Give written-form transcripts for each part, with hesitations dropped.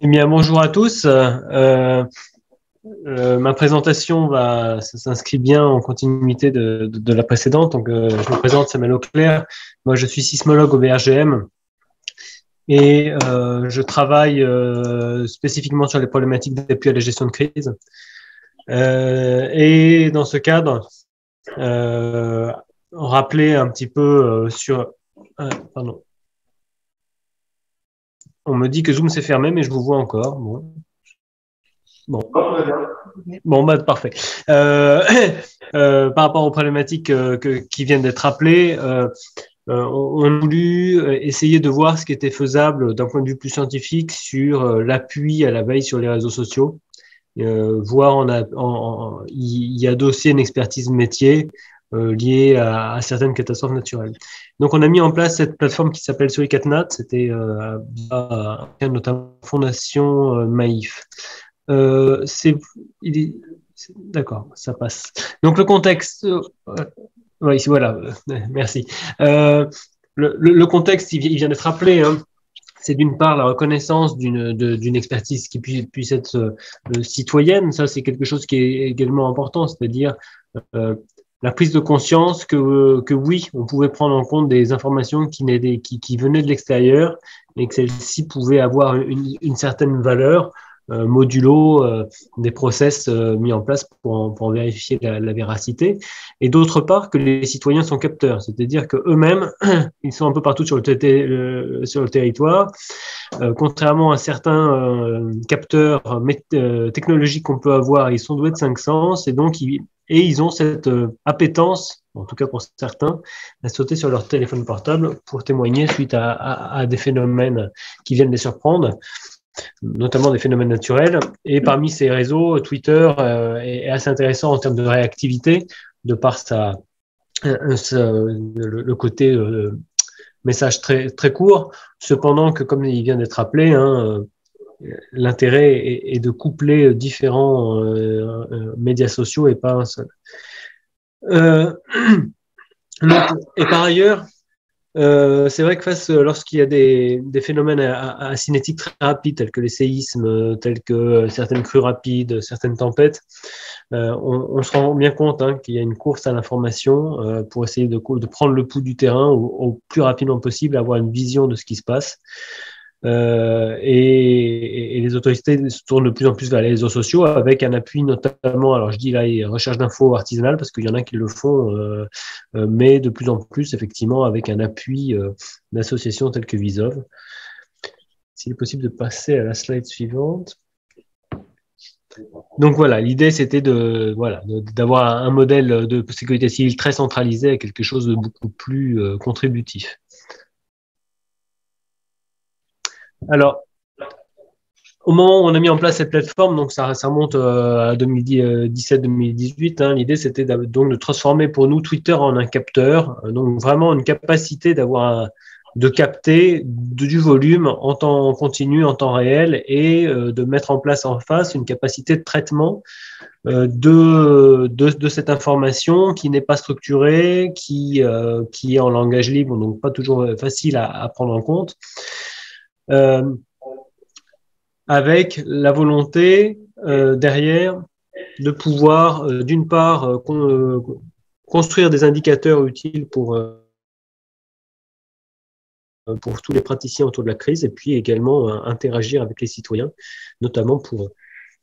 Eh bien, bonjour à tous. Ma présentation s'inscrit bien en continuité de la précédente. Donc, je me présente, Samuel Auclair. Moi, je suis sismologue au BRGM et je travaille spécifiquement sur les problématiques d'appui à la gestion de crise. Et dans ce cadre, rappeler un petit peu sur... pardon. On me dit que Zoom s'est fermé, mais je vous vois encore. Bon. Bon, bah, parfait. Par rapport aux problématiques qui viennent d'être rappelées, on a voulu essayer de voir ce qui était faisable d'un point de vue plus scientifique sur l'appui à la veille sur les réseaux sociaux. Voir y adosser une expertise métier liée à certaines catastrophes naturelles. Donc, on a mis en place cette plateforme qui s'appelle Suricatnat. C'était notamment Fondation Maïf. D'accord, ça passe. Donc le contexte, oui, voilà, merci. Le contexte, il vient d'être rappelé. Hein. C'est d'une part la reconnaissance d'une expertise qui puisse être citoyenne. Ça, c'est quelque chose qui est également important, c'est-à-dire la prise de conscience que oui, on pouvait prendre en compte des informations qui venaient de l'extérieur et que celles-ci pouvaient avoir une certaine valeur modulo des process mis en place pour en vérifier la véracité. Et d'autre part, que les citoyens sont capteurs, c'est-à-dire qu'eux-mêmes, ils sont un peu partout sur le territoire. Contrairement à certains capteurs technologiques qu'on peut avoir, ils sont doués de 5 sens et donc ils ont cette appétence, en tout cas pour certains, à sauter sur leur téléphone portable pour témoigner suite à des phénomènes qui viennent les surprendre, notamment des phénomènes naturels. Et parmi ces réseaux, Twitter est assez intéressant en termes de réactivité, de par le côté message très, très court. Cependant que, comme il vient d'être rappelé, l'intérêt est de coupler différents médias sociaux et pas un seul. Et par ailleurs, c'est vrai que lorsqu'il y a des phénomènes à cinétique très rapides, tels que les séismes, tels que certaines crues rapides, certaines tempêtes, on se rend bien compte qu'il y a une course à l'information pour essayer de prendre le pouls du terrain au plus rapidement possible, avoir une vision de ce qui se passe. Et les autorités se tournent de plus en plus vers les réseaux sociaux avec un appui notamment, alors je dis là, recherche d'infos artisanales parce qu'il y en a qui le font, mais de plus en plus effectivement avec un appui d'associations telles que Visov. S'il est possible de passer à la slide suivante. Donc voilà, l'idée c'était d'avoir un modèle de sécurité civile très centralisé à quelque chose de beaucoup plus contributif. Alors, au moment où on a mis en place cette plateforme, donc ça remonte à 2017-2018, l'idée c'était donc de transformer pour nous Twitter en un capteur, donc vraiment une capacité de capter du volume en temps continu, en temps réel, et de mettre en place en face une capacité de traitement de cette information qui n'est pas structurée, qui est en langage libre, donc pas toujours facile à prendre en compte. Avec la volonté derrière de pouvoir, d'une part, construire des indicateurs utiles pour tous les praticiens autour de la crise et puis également interagir avec les citoyens, notamment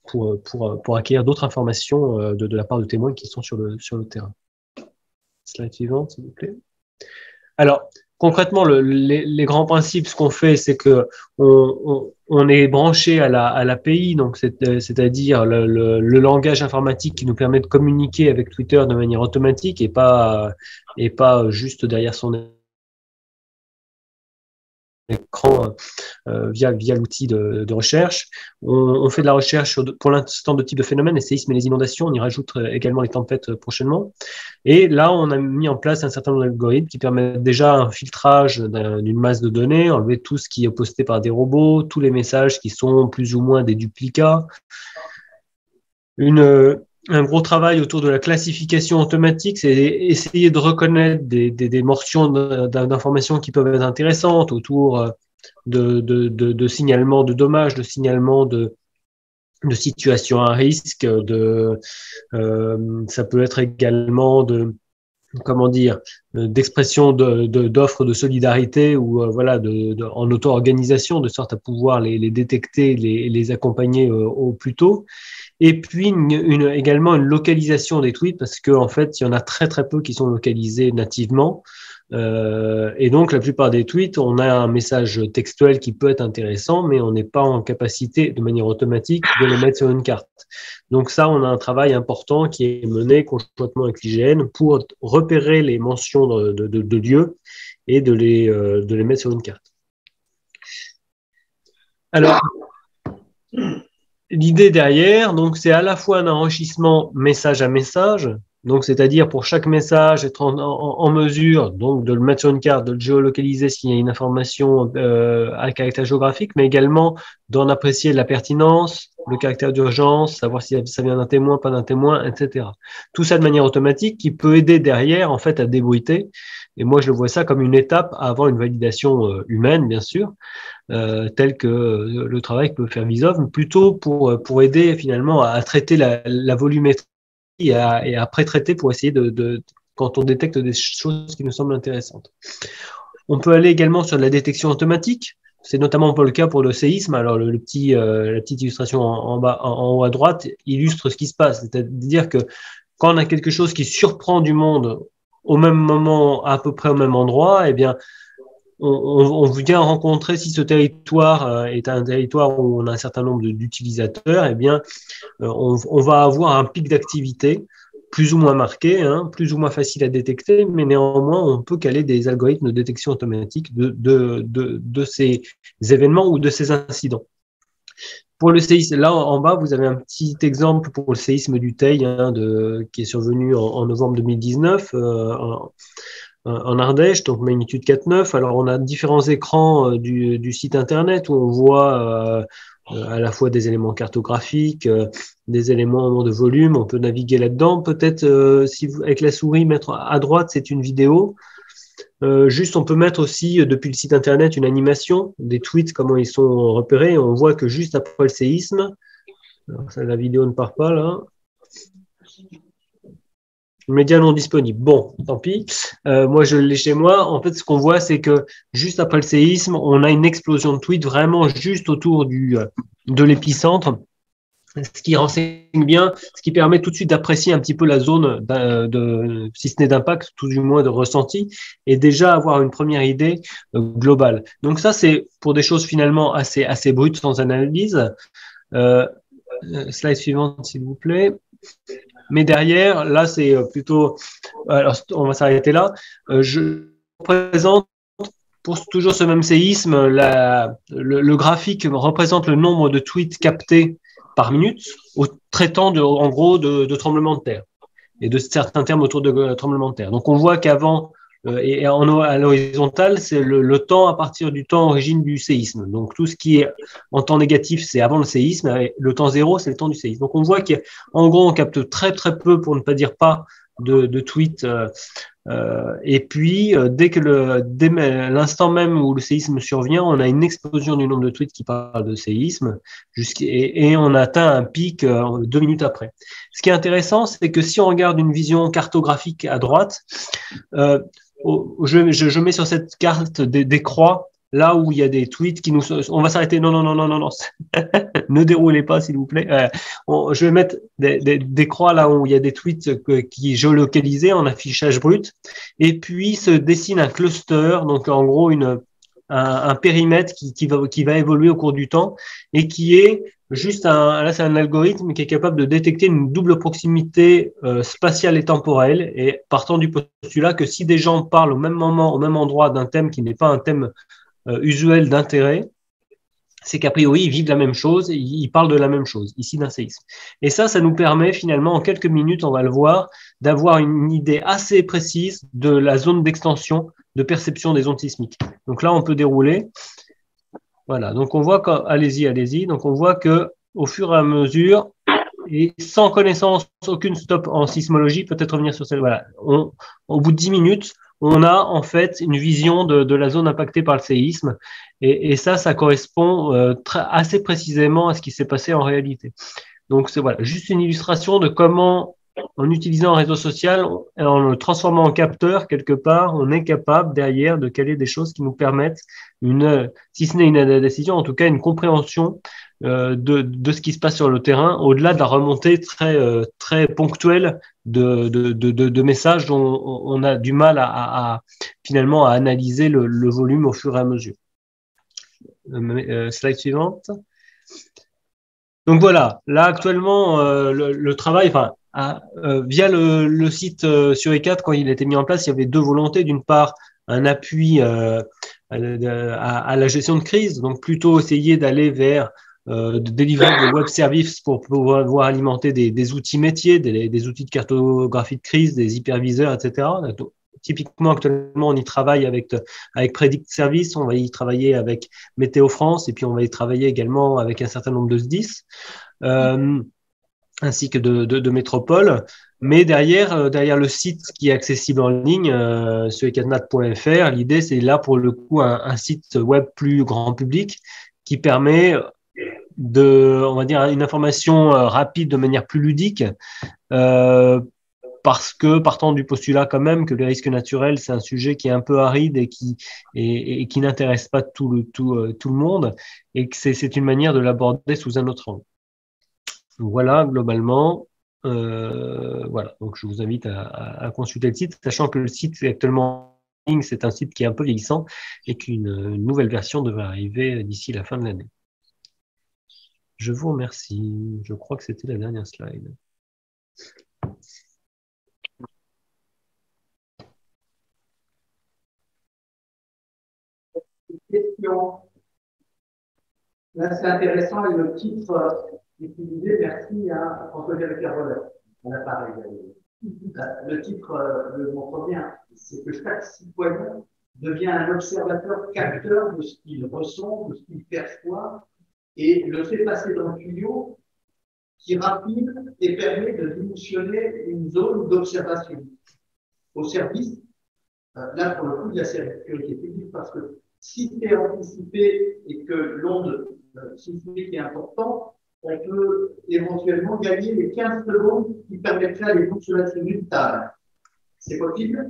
pour acquérir d'autres informations de la part de témoins qui sont sur le terrain. Slide suivante, s'il vous plaît. Alors, concrètement, les grands principes, ce qu'on fait, c'est que on est branché à l'API, donc c'est-à-dire le langage informatique qui nous permet de communiquer avec Twitter de manière automatique et pas juste derrière son écran via l'outil de recherche. On fait de la recherche pour l'instant de type de phénomènes, les séismes et les inondations. On y rajoute également les tempêtes prochainement. Et là, on a mis en place un certain nombre d'algorithmes qui permettent déjà un filtrage d'une masse de données, enlever tout ce qui est posté par des robots, tous les messages qui sont plus ou moins des duplicats. Un gros travail autour de la classification automatique, c'est essayer de reconnaître des morcions d'informations qui peuvent être intéressantes autour de signalement de dommages, de signalement de situations à risque, ça peut être également comment dire, d'expression d'offres de solidarité ou voilà, en auto-organisation, de sorte à pouvoir les détecter, les accompagner au plus tôt. Et puis également une localisation des tweets, parce qu'en fait, il y en a très très peu qui sont localisés nativement. Et donc, la plupart des tweets, on a un message textuel qui peut être intéressant, mais on n'est pas en capacité, de manière automatique, de le mettre sur une carte. Donc ça, on a un travail important qui est mené conjointement avec l'IGN pour repérer les mentions de lieux et de les mettre sur une carte. Alors, l'idée derrière, donc, c'est à la fois un enrichissement message à message, donc c'est-à-dire pour chaque message être en mesure donc de le mettre sur une carte, de le géolocaliser s'il y a une information à caractère géographique, mais également d'en apprécier la pertinence, le caractère d'urgence, savoir si ça vient d'un témoin, pas d'un témoin, etc. Tout ça de manière automatique qui peut aider derrière en fait à débruiter. Et moi je le vois ça comme une étape avant une validation humaine, bien sûr. Tel que le travail que peut faire Visov, mais plutôt pour aider finalement à traiter la volumétrie et à pré-traiter pour essayer quand on détecte des choses qui nous semblent intéressantes. On peut aller également sur la détection automatique. C'est notamment pas le cas pour le séisme. Alors la petite illustration en bas, en haut à droite illustre ce qui se passe. C'est-à-dire que quand on a quelque chose qui surprend du monde au même moment, à peu près au même endroit, eh bien, on vient rencontrer, si ce territoire est un territoire où on a un certain nombre d'utilisateurs, eh bien, on va avoir un pic d'activité plus ou moins marqué, plus ou moins facile à détecter, mais néanmoins, on peut caler des algorithmes de détection automatique de ces événements ou de ces incidents. Pour le séisme, là en bas, vous avez un petit exemple pour le séisme du Teil qui est survenu en novembre 2019 en Ardèche, donc magnitude 4,9. Alors, on a différents écrans du site internet où on voit à la fois des éléments cartographiques, des éléments de volume. On peut naviguer là-dedans. Peut-être, si vous, avec la souris, mettre à droite, c'est une vidéo. Juste, on peut mettre aussi depuis le site internet une animation, des tweets, comment ils sont repérés. On voit que juste après le séisme, alors ça, la vidéo ne part pas là. Médias non disponibles. Bon, tant pis. Moi, je l'ai chez moi. En fait, ce qu'on voit, c'est que juste après le séisme, on a une explosion de tweets vraiment juste autour de l'épicentre, ce qui renseigne bien, ce qui permet tout de suite d'apprécier un petit peu la zone, si ce n'est d'impact, tout du moins de ressenti, et déjà avoir une première idée globale. Donc ça, c'est pour des choses finalement assez brutes, sans analyse. Slide suivante, s'il vous plaît. Mais derrière, là, c'est plutôt... Alors, on va s'arrêter là. Je représente, pour toujours ce même séisme, le graphique représente le nombre de tweets captés par minute, traitant en gros de tremblements de terre et de certains termes autour de tremblements de terre. Donc, on voit qu'avant, et à l'horizontale, c'est le temps à partir du temps origine du séisme. Donc, tout ce qui est en temps négatif, c'est avant le séisme. Le temps zéro, c'est le temps du séisme. Donc, on voit qu'en gros, on capte très, très peu, pour ne pas dire pas, de tweets. Et puis, dès l'instant même où le séisme survient, on a une explosion du nombre de tweets qui parlent de séisme et on atteint un pic 2 minutes après. Ce qui est intéressant, c'est que si on regarde une vision cartographique à droite, je mets sur cette carte des croix là où il y a des tweets qui nous... On va s'arrêter. Non. Ne déroulez pas, s'il vous plaît. Je vais mettre des croix là où il y a des tweets qui géolocalisés en affichage brut. Et puis se dessine un cluster, donc en gros un périmètre qui va évoluer au cours du temps et qui est juste là c'est un algorithme qui est capable de détecter une double proximité spatiale et temporelle, et partant du postulat que si des gens parlent au même moment, au même endroit d'un thème qui n'est pas un thème usuel d'intérêt, c'est qu'a priori, ils vivent la même chose, ils parlent de la même chose, ici d'un séisme. Et ça nous permet finalement, en quelques minutes, on va le voir, d'avoir une idée assez précise de la zone d'extension de perception des ondes sismiques. Donc là, on peut dérouler. Voilà, donc on voit allez-y. Donc on voit que au fur et à mesure, et sans connaissance, aucune stop en sismologie, peut-être revenir sur celle. Voilà, au bout de 10 minutes, on a en fait une vision de la zone impactée par le séisme. Et ça correspond assez précisément à ce qui s'est passé en réalité. Donc, c'est voilà, juste une illustration de comment, en utilisant un réseau social, en le transformant en capteur, quelque part, on est capable derrière de caler des choses qui nous permettent si ce n'est une décision, en tout cas une compréhension de ce qui se passe sur le terrain, au-delà de la remontée très ponctuelle de messages dont on a du mal finalement à analyser le volume au fur et à mesure. Slide suivante. Donc voilà, là actuellement, le travail, via le site sur E4, quand il a été mis en place, il y avait deux volontés. D'une part, un appui à la gestion de crise, donc plutôt essayer d'aller vers de délivrer des web services pour pouvoir alimenter des outils métiers, des outils de cartographie de crise, des hyperviseurs, etc. Donc, typiquement, actuellement, on y travaille avec Predict Service, on va y travailler avec Météo France, et puis on va y travailler également avec un certain nombre de SDIS, ainsi que de métropoles. Mais derrière le site qui est accessible en ligne, sur ecatnat.fr, l'idée, c'est là, pour le coup, un site web plus grand public qui permet on va dire, une information rapide de manière plus ludique, parce que partant du postulat quand même que les risques naturels, c'est un sujet qui est un peu aride et qui n'intéresse pas tout le monde, et que c'est une manière de l'aborder sous un autre angle. Voilà, globalement. Voilà, donc je vous invite à consulter le site, sachant que le site est actuellement en ligne, c'est un site qui est un peu vieillissant et qu'une nouvelle version devrait arriver d'ici la fin de l'année. Je vous remercie. Je crois que c'était la dernière slide. Question. Là, c'est intéressant, et le titre utilisé, merci à François-Xavier Carolin, à l'appareil. Le titre le montre bien, c'est que chaque citoyen devient un observateur capteur de ce qu'il ressent, de ce qu'il perçoit, et le fait passer dans le tuyau qui rapide et permet de dimensionner une zone d'observation au service, là pour le coup, de la sécurité publique, parce que si c'est anticipé et que l'onde sismique est importante, on peut éventuellement gagner les 15 secondes qui permettraient à l'écoute sur la simultane. C'est possible?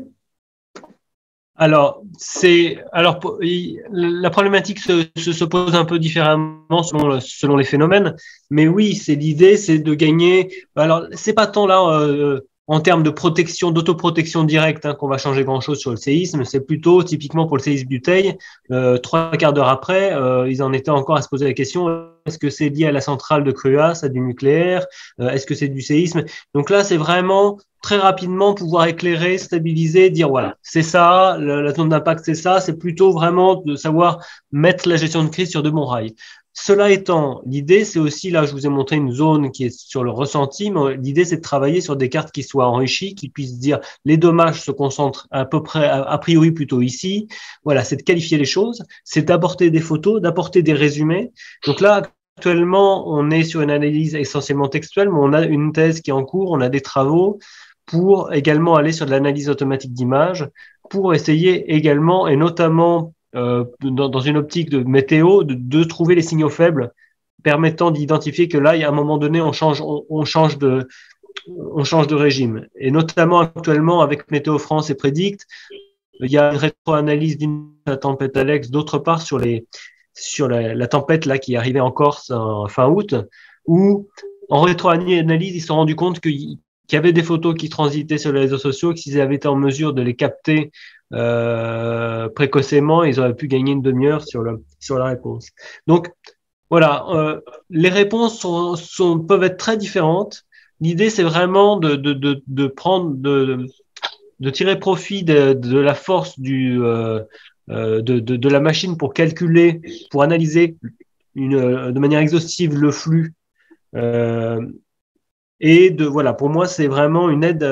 Alors, la problématique se pose un peu différemment selon les phénomènes, mais oui, l'idée, c'est de gagner. Alors, c'est pas tant là en termes de protection, d'autoprotection directe, qu'on va changer grand-chose sur le séisme. C'est plutôt typiquement pour le séisme du Teil, 3/4 d'heure après, ils en étaient encore à se poser la question: est-ce que c'est lié à la centrale de Cruas, à du nucléaire, est-ce que c'est du séisme? Donc là, c'est vraiment très rapidement pouvoir éclairer, stabiliser, dire voilà, c'est ça, la zone d'impact, c'est ça. C'est plutôt vraiment de savoir mettre la gestion de crise sur de bons rails. Cela étant, l'idée, c'est aussi, là, je vous ai montré une zone qui est sur le ressenti, mais l'idée, c'est de travailler sur des cartes qui soient enrichies, qui puissent dire les dommages se concentrent à peu près, a priori, plutôt ici. Voilà, c'est de qualifier les choses, c'est d'apporter des photos, d'apporter des résumés. Donc là, actuellement, on est sur une analyse essentiellement textuelle, mais on a une thèse qui est en cours, on a des travaux pour également aller sur de l'analyse automatique d'images, pour essayer également, et notamment dans une optique de météo, de trouver les signaux faibles permettant d'identifier que là, il y a un moment donné, on change de régime. Et notamment actuellement avec Météo France et Predict, il y a une rétro-analyse d'une tempête Alex, d'autre part sur la tempête là qui est arrivée en Corse fin août, où en rétro-analyse, ils se sont rendus compte qu'il y avait des photos qui transitaient sur les réseaux sociaux, que s'ils avaient été en mesure de les capter précocement, ils auraient pu gagner une demi-heure sur la réponse. Donc voilà, les réponses peuvent être très différentes. L'idée, c'est vraiment de tirer profit de la force de la machine pour calculer, pour analyser de manière exhaustive le flux. Et voilà, pour moi, c'est vraiment une aide,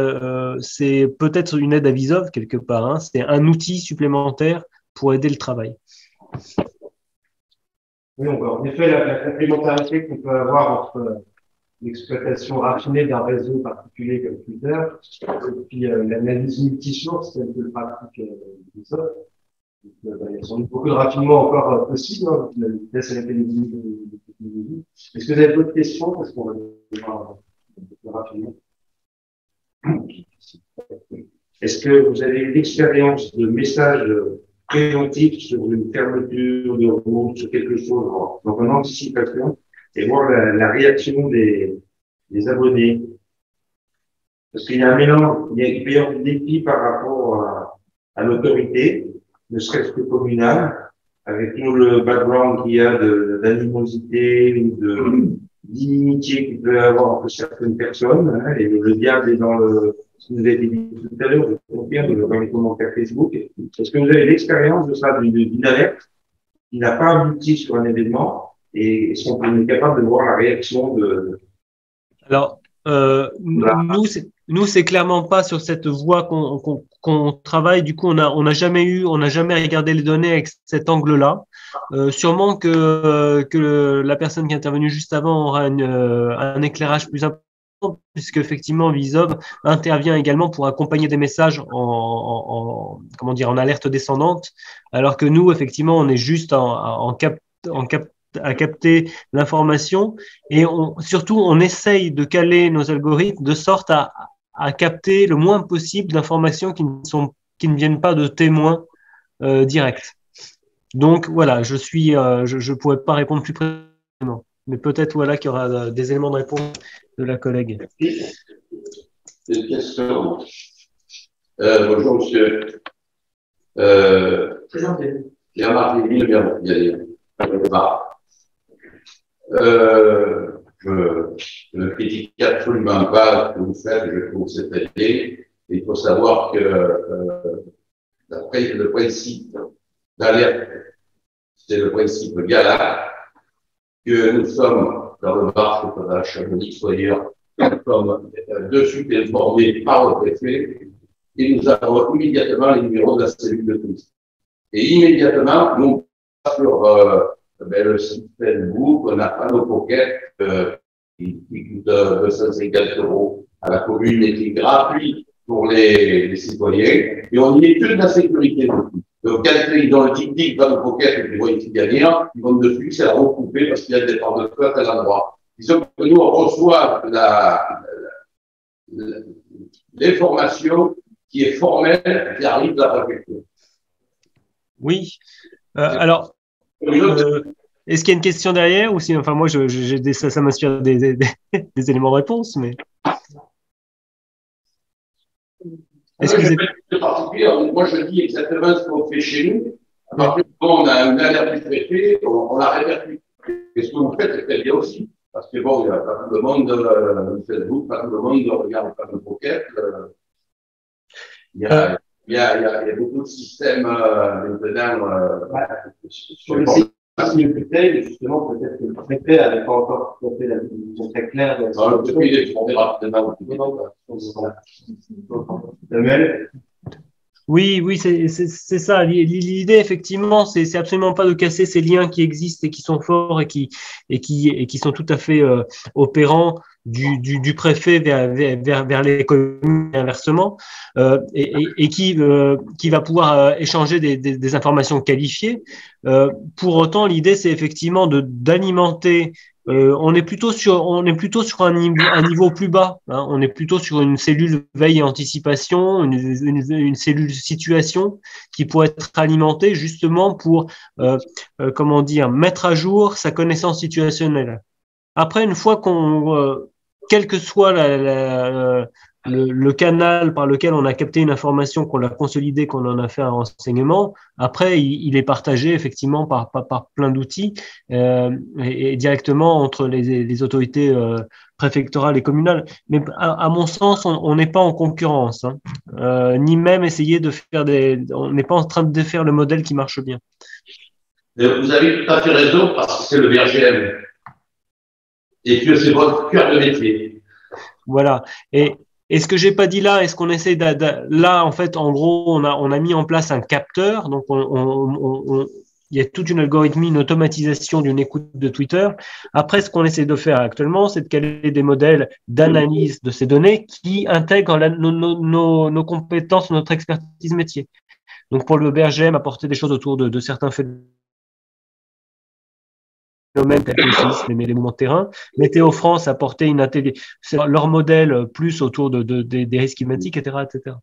c'est peut-être une aide à Visov quelque part, c'est un outil supplémentaire pour aider le travail. Oui, en effet, la complémentarité qu'on peut avoir entre l'exploitation raffinée d'un réseau particulier comme Twitter, et puis l'analyse multi-source, telle que le pratique Ubisoft. Il y a sans doute beaucoup de raffinement encore possible, hein, la vitesse à laquelle évolue les technologies. Est-ce que vous avez d'autres questions? Parce qu'on va voir le raffinement. Est-ce que vous avez eu l'expérience de messages préventifs sur une fermeture de route, sur quelque chose, donc en anticipation, et voir la réaction des abonnés? Parce qu'il y a un mélange, il peut y avoir des défis par rapport à l'autorité, ne serait-ce que communale, avec tout le background qu'il y a d'animosité ou d'inimitié qu'il peut y avoir entre certaines personnes, hein, et le diable est dans ce que vous avez dit tout à l'heure, je confirme, dans les commentaires Facebook. Est-ce que vous avez l'expérience de ça, d'une alerte qui n'a pas abouti sur un événement, et est-ce qu'on est capable de voir la réaction de... Alors, nous, c'est clairement pas sur cette voie qu'on travaille. Du coup, on n'a jamais regardé les données avec cet angle-là. Sûrement que la personne qui est intervenue juste avant aura un éclairage plus important, puisque effectivement, Visov intervient également pour accompagner des messages comment dire, en alerte descendante, alors que nous, effectivement, on est juste à capter l'information et surtout on essaye de caler nos algorithmes de sorte à capter le moins possible d'informations qui ne viennent pas de témoins directs. Donc voilà, je pourrais pas répondre plus précisément, mais peut-être voilà qu'il y aura des éléments de réponse de la collègue. Une question. Bonjour monsieur. Pierre-Marc Lévy, je ne critique absolument pas ce que vous faites, je trouve cette idée. Il faut savoir que le principe d'alerte, c'est le principe GALA, que nous sommes dans le marché de la Chamonix ou ailleurs, nous sommes de suite informés par le préfet et nous avons immédiatement les numéros de la cellule de police. Et immédiatement, nous sur le site Facebook, on n'a pas nos pockets qui coûtent 250 € à la commune et qui est gratuit pour les citoyens. Et on y est que de la sécurité. Donc, quand ils ont le tic-tic dans le pocket et qu'ils voient ici gagner, ils vont dessus, c'est à recouper parce qu'il y a des portes de feu à tel endroit. Disons que nous, on reçoit l'information qui est formelle, qui arrive de la préfecture. Oui. Alors, est-ce qu'il y a une question derrière ou si, enfin, moi, ça m'inspire des éléments de réponse, mais. Moi, je dis exactement ce qu'on fait chez nous. À partir du moment où on a une alerte du préfet, on la répercute. Et ce que vous faites, c'est très bien aussi. Parce que bon, il n'y a pas tout le monde Facebook, pas tout le monde ne regarde pas le pocket. Il y a beaucoup de systèmes maintenant. Sur le site de bouteille, justement, peut-être que le préfet n'avait pas encore tout à fait la vision très claire. Depuis, il est formé rapidement. Samuel? Oui, c'est ça. L'idée, effectivement, c'est absolument pas de casser ces liens qui existent et qui sont forts et qui sont tout à fait opérants du préfet vers les communes et inversement, et qui va pouvoir échanger des informations qualifiées. Pour autant, l'idée, c'est effectivement d'alimenter. On est plutôt sur un niveau plus bas. Hein. On est plutôt sur une cellule veille et anticipation, une cellule situation qui pourrait être alimentée justement pour comment dire, mettre à jour sa connaissance situationnelle. Après, une fois quel que soit le canal par lequel on a capté une information, qu'on l'a consolidée, qu'on en a fait un renseignement, après, il est partagé effectivement par plein d'outils et directement entre les autorités préfectorales et communales. Mais à mon sens, on n'est pas en concurrence, hein, ni même essayer de faire on n'est pas en train de faire le modèle qui marche bien. Vous avez tout à fait raison parce que c'est le VRGM et que c'est votre cœur de métier. Voilà. Et ce que j'ai pas dit là, est-ce qu'on essaie là, en fait, en gros, on a mis en place un capteur. Donc, il y a toute une algorithmie, une automatisation d'une écoute de Twitter. Après, ce qu'on essaie de faire actuellement, c'est de caler des modèles d'analyse de ces données qui intègrent nos compétences, notre expertise métier. Donc, pour le BRGM, apporter des choses autour de certains phénomènes tels que le séisme et les mouvements de terrain. Météo France apporter leur modèle plus autour des risques climatiques, etc., etc.